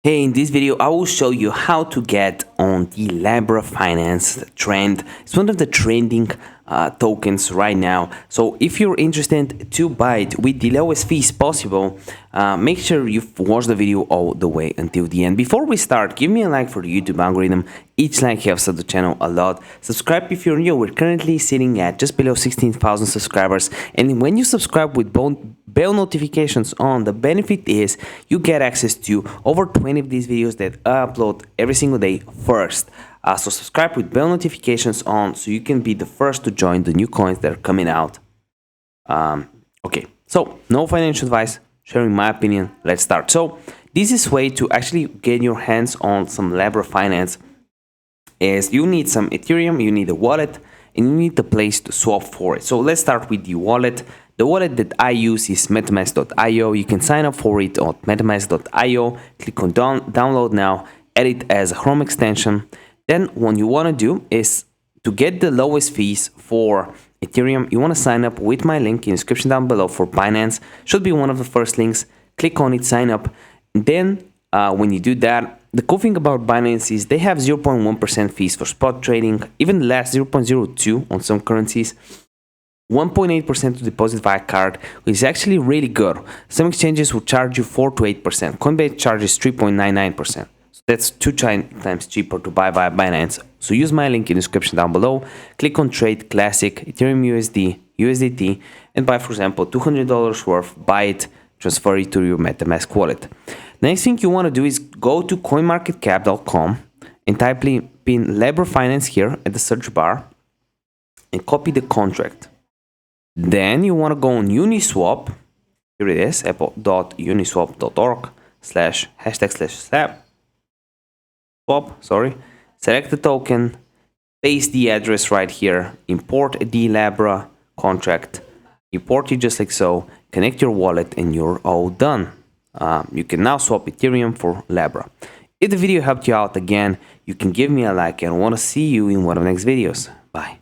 Hey, in this video, I will show you how to get on the Labra Finance trend. It's one of the trending tokens right now. So if you're interested to buy it with the lowest fees possible, make sure you've watched the video all the way until the end. Before we start, give me a like for the YouTube algorithm. Each like helps out the channel a lot. Subscribe if you're new. We're currently sitting at just below 16,000 subscribers. And when you subscribe with bell notifications on, the benefit is you get access to over 20 of these videos that I upload every single day first. So subscribe with bell notifications on so you can be the first to join the new coins that are coming out. Okay, so no financial advice, sharing my opinion. Let's start. So this is way to actually get your hands on some Labra Finance. Is you need some Ethereum, you need a wallet, and you need a place to swap for it. So let's start with the wallet. The wallet that I use is metamask.io. You can sign up for it on metamask.io. Click on download now, add it as a Chrome extension. Then what you want to do is to get the lowest fees for Ethereum, you want to sign up with my link in the description down below for Binance. Should be one of the first links. Click on it, sign up. And then when you do that, the cool thing about Binance is they have 0.1% fees for spot trading, even less, 0.02 on some currencies. 1.8% to deposit via card, which is actually really good. Some exchanges will charge you 4 to 8%. Coinbase charges 3.99%. So that's 2 times cheaper to buy via Binance. So use my link in the description down below. Click on Trade Classic, Ethereum USD, USDT, and buy, for example, $200 worth, buy it, transfer it to your MetaMask wallet. The next thing you want to do is go to coinmarketcap.com and type in Labra Finance here at the search bar and copy the contract. Then you want to go on Uniswap. Here it is, apple.uniswap.org/#/swap. Select the token, paste the address right here, import the Labra contract, import it just like so, connect your wallet, and you're all done. You can now swap Ethereum for Labra. If the video helped you out, again, you can give me a like, and I want to see you in one of the next videos. Bye.